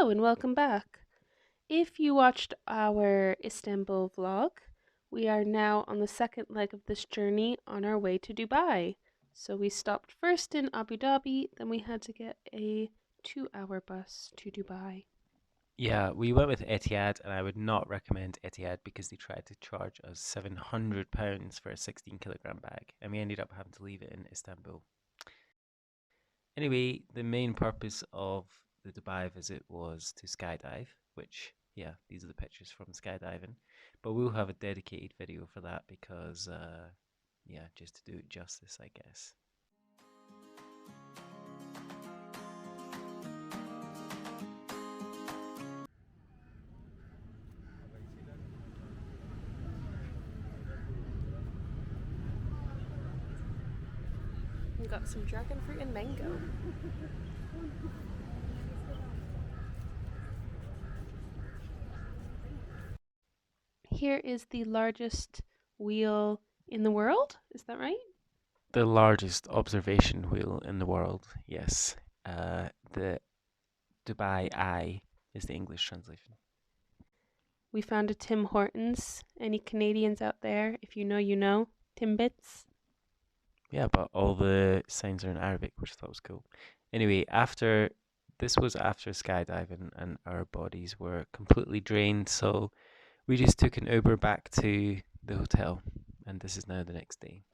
Hello and welcome back. If you watched our Istanbul vlog, we are now on the second leg of this journey on our way to Dubai. So we stopped first in Abu Dhabi, then we had to get a 2-hour bus to Dubai. Yeah, we went with Etihad, and I would not recommend Etihad because they tried to charge us £700 for a 16-kilogram bag, and we ended up having to leave it in Istanbul. Anyway, the main purpose of the Dubai visit was to skydive, which, yeah, these are the pictures from skydiving, but we'll have a dedicated video for that because, yeah, just to do it justice, I guess. We got some dragon fruit and mango. Here is the largest wheel in the world. Is that right? The largest observation wheel in the world, yes. The Dubai Eye is the English translation. We found a Tim Hortons. Any Canadians out there? If you know, you know. Timbits. Yeah, but all the signs are in Arabic, which I thought was cool. Anyway, after this was after skydiving, and our bodies were completely drained, so we just took an Uber back to the hotel, and this is now the next day.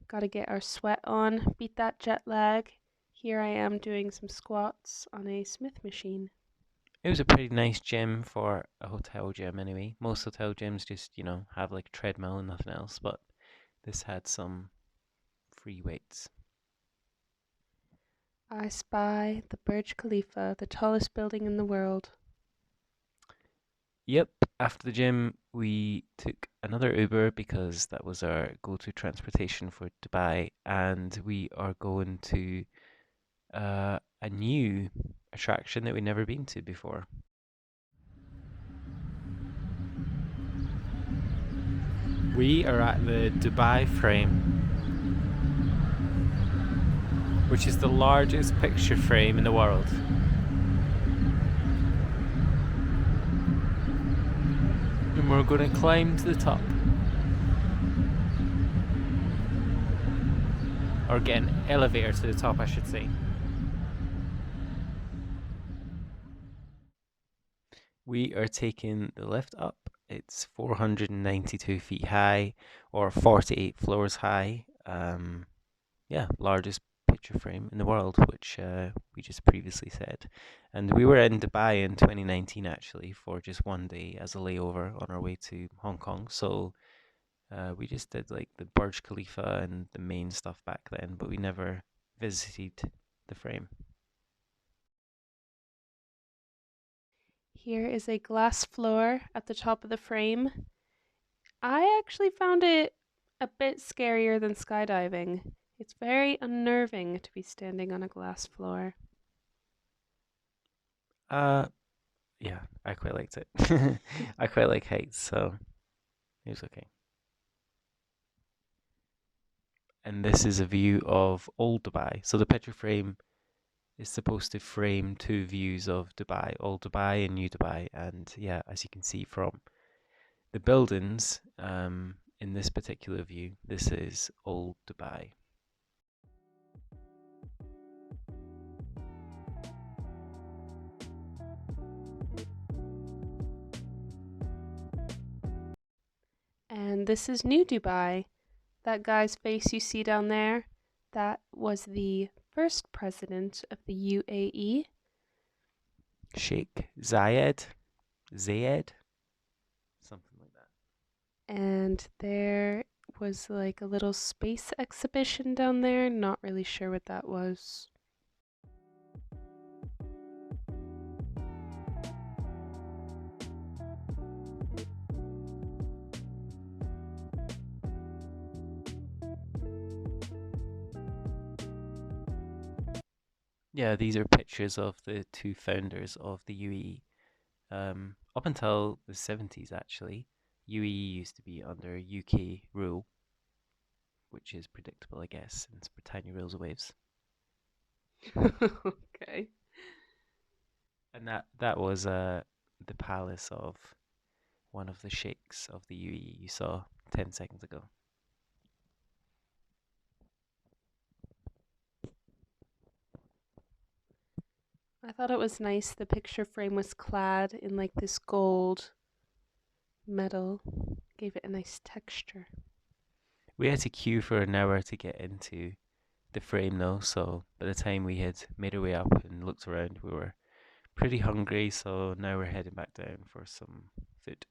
Gotta get our sweat on, beat that jet lag. Here I am doing some squats on a Smith machine. It was a pretty nice gym for a hotel gym anyway. Most hotel gyms just, have like a treadmill and nothing else, but this had some free weights. I spy the Burj Khalifa, the tallest building in the world. Yep, after the gym, we took another Uber because that was our go-to transportation for Dubai, and we are going to a new attraction that we've never been to before. We are at the Dubai Frame, which is the largest picture frame in the world. And we're going to climb to the top. Or get an elevator to the top, I should say. We are taking the lift up. It's 492 feet high, or 48 floors high. Yeah, largest picture frame in the world, which we just previously said. And we were in Dubai in 2019 actually for just one day as a layover on our way to Hong Kong. So we just did like the Burj Khalifa and the main stuff back then, but we never visited the frame. Here is a glass floor at the top of the frame. I actually found it a bit scarier than skydiving. It's very unnerving to be standing on a glass floor. Uh, yeah, I quite liked it. I quite like heights, so it was okay. And this is a view of Old Dubai. So the picture frame is supposed to frame two views of Dubai, Old Dubai and New Dubai. And yeah, as you can see from the buildings in this particular view, this is Old Dubai. And this is New Dubai. That guy's face you see down there, that was the first president of the UAE. Sheikh Zayed, something like that. And there was like a little space exhibition down there. Not really sure what that was. Yeah, these are pictures of the two founders of the UAE. Up until the 70s, actually, UAE used to be under UK rule, which is predictable, I guess, since Britannia rules the waves. Okay. And that was the palace of one of the sheikhs of the UAE you saw 10 seconds ago. I thought it was nice the picture frame was clad in like this gold metal, gave it a nice texture. We had to queue for an hour to get into the frame though, so by the time we had made our way up and looked around, we were pretty hungry, so now we're heading back down for some food.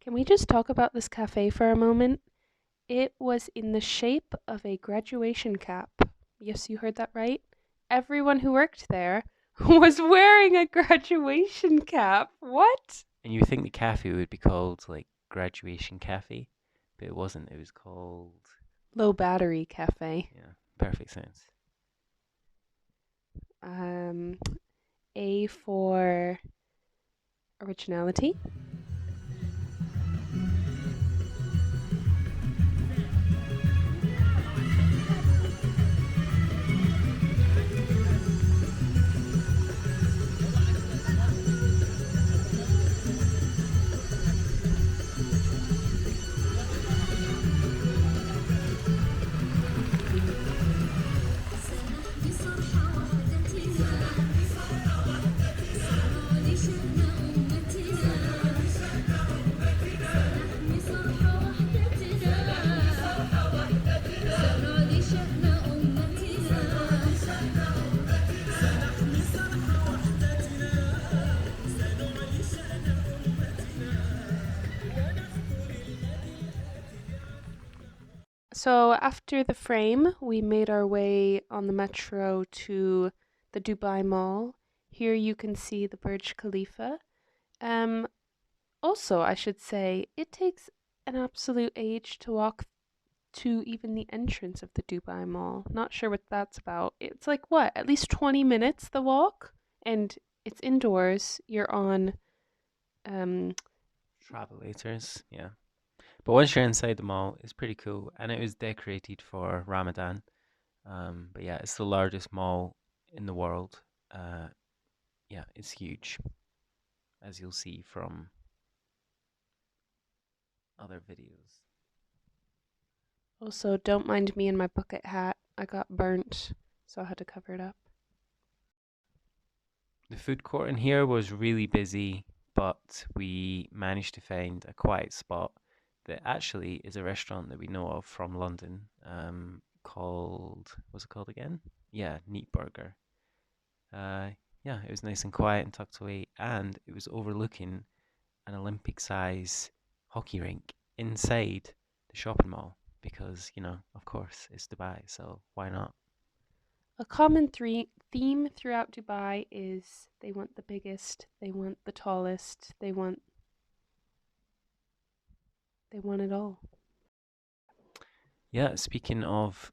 Can we just talk about this cafe for a moment? It was in the shape of a graduation cap. Yes, you heard that right. Everyone who worked there was wearing a graduation cap. What? And you would think the cafe would be called like Graduation Cafe, but it wasn't. It was called, Low battery cafe. yeah, perfect sense. Um, A for originality. So after the frame, we made our way on the metro to the Dubai Mall. Here you can see the Burj Khalifa. Um, Also, I should say, it takes an absolute age to walk to even the entrance of the Dubai Mall. Not sure what that's about. It's like what, at least 20 minutes the walk? And it's indoors. You're on um Travelators, yeah. But once you're inside the mall, it's pretty cool, and it was decorated for Ramadan. But yeah, it's the largest mall in the world. Uh, yeah, it's huge, as you'll see from other videos. Also, don't mind me in my bucket hat. I got burnt, so I had to cover it up. The food court in here was really busy, but we managed to find a quiet spot that actually is a restaurant that we know of from London, called, what's it called again? Yeah, Neat Burger. Uh, yeah, it was nice and quiet and tucked away, and it was overlooking an Olympic size hockey rink inside the shopping mall because, of course, it's Dubai, so why not? A common theme throughout Dubai is they want the biggest, they want the tallest, they want it all. Yeah, speaking of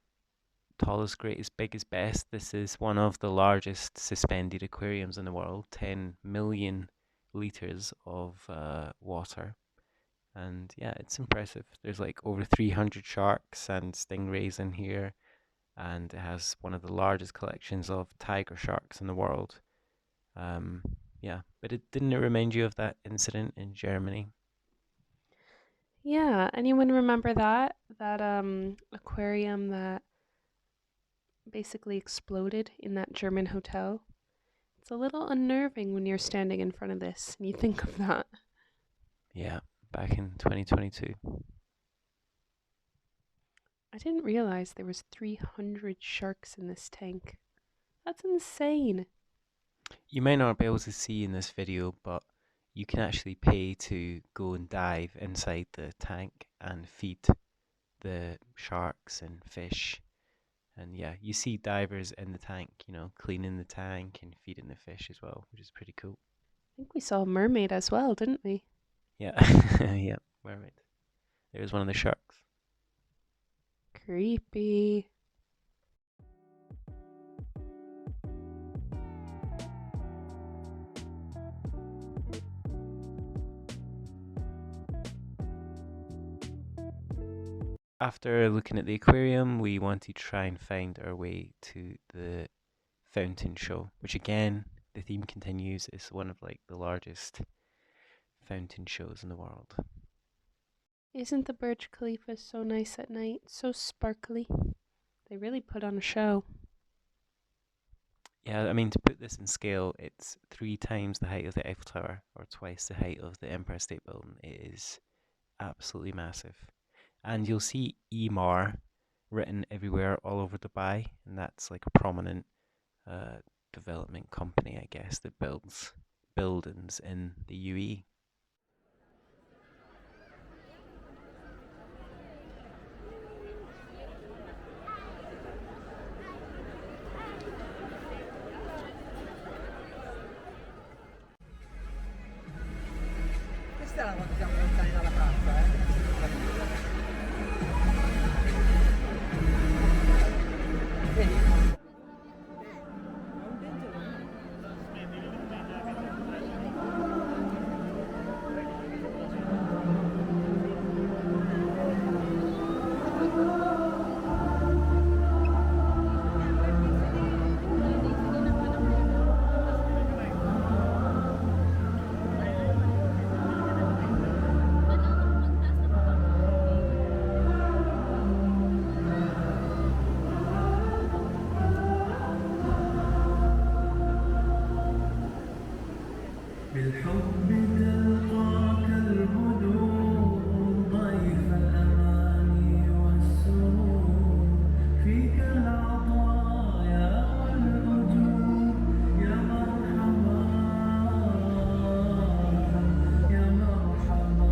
tallest, greatest, biggest, best, this is one of the largest suspended aquariums in the world, 10 million liters of water. And yeah, it's impressive. There's like over 300 sharks and stingrays in here, and it has one of the largest collections of tiger sharks in the world. Um, yeah, but didn't it remind you of that incident in Germany? Yeah, anyone remember that? That aquarium that basically exploded in that German hotel? It's a little unnerving when you're standing in front of this and you think of that. Yeah, back in 2022. I didn't realize there was 300 sharks in this tank. That's insane. You may not be able to see in this video, but you can actually pay to go and dive inside the tank and feed the sharks and fish. And yeah, you see divers in the tank, cleaning the tank and feeding the fish as well, which is pretty cool. I think we saw a mermaid as well, didn't we? Yeah, yeah, mermaid. There's one of the sharks. Creepy. After looking at the aquarium, we wanted to try and find our way to the fountain show, which again the theme continues. It's one of like the largest fountain shows in the world. Isn't the Burj Khalifa so nice at night? So sparkly. They really put on a show. Yeah, I mean, to put this in scale, it's 3 times the height of the Eiffel Tower or twice the height of the Empire State Building. It is absolutely massive. And you'll see Emaar written everywhere all over Dubai, and that's like a prominent development company, I guess, that builds buildings in the UAE. Questa è la quando siamo lontani dalla piazza, Vedi? بالحب تلقاك الهدوء ضيف الأماني والسرور فيك العطايا والأجور يا مرحبا يا مرحبا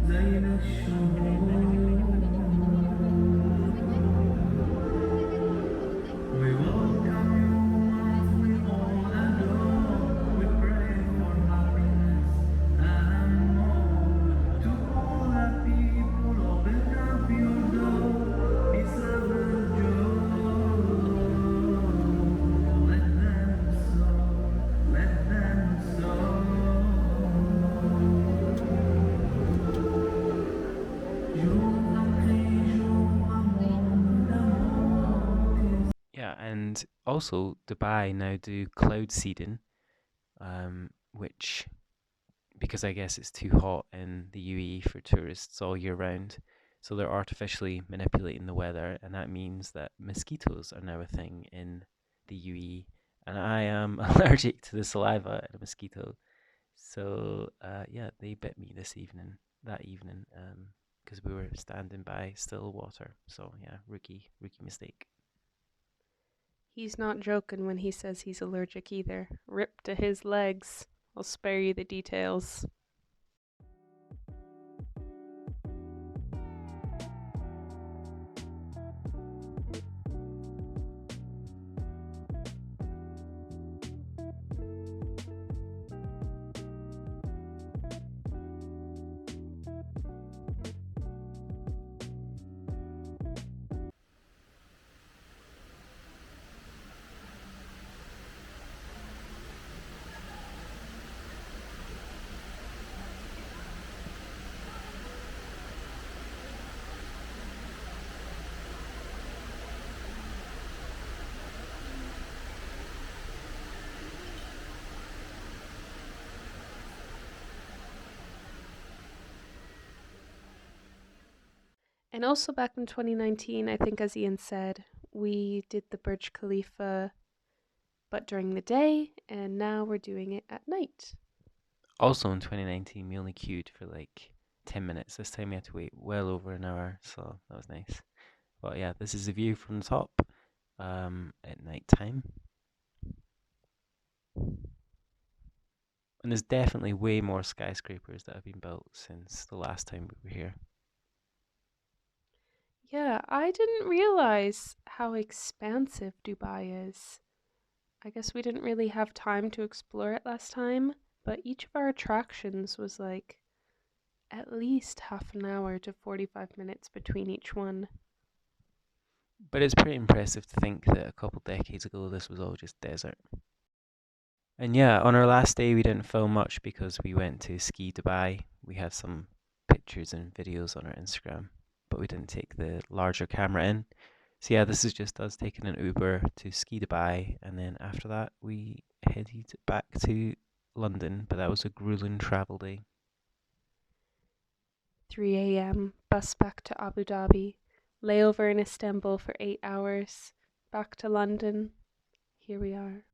زين الشهور We welcome you as we all adore. We pray for happiness and more. To all the people, open up your door. Peace, love, and joy. Let them sow, let them sow. Jour après jour, un monde d'amour. Yeah, and also Dubai now do cloud seeding, which, because I guess it's too hot in the UAE for tourists all year round, so they're artificially manipulating the weather, and that means that mosquitoes are now a thing in the UAE, and I am allergic to the saliva of a mosquito. So yeah, they bit me that evening, because we were standing by still water. So yeah, rookie mistake. He's not joking when he says he's allergic either. Rip to his legs. I'll spare you the details. And also back in 2019, I think as Ian said, we did the Burj Khalifa but during the day, and now we're doing it at night. Also in 2019, we only queued for like 10 minutes. This time we had to wait well over an hour, so that was nice. But yeah, this is the view from the top at night time. And there's definitely way more skyscrapers that have been built since the last time we were here. Yeah, I didn't realize how expansive Dubai is. I guess we didn't really have time to explore it last time, but each of our attractions was like at least half an hour to 45 minutes between each one. But it's pretty impressive to think that a couple decades ago this was all just desert. And yeah, on our last day we didn't film much because we went to Ski Dubai. We have some pictures and videos on our Instagram, but we didn't take the larger camera in. So yeah, this is just us taking an Uber to Ski Dubai, and then after that we headed back to London, but that was a grueling travel day. 3 a.m. Bus back to Abu Dhabi. Layover in Istanbul for 8 hours. Back to London. Here we are.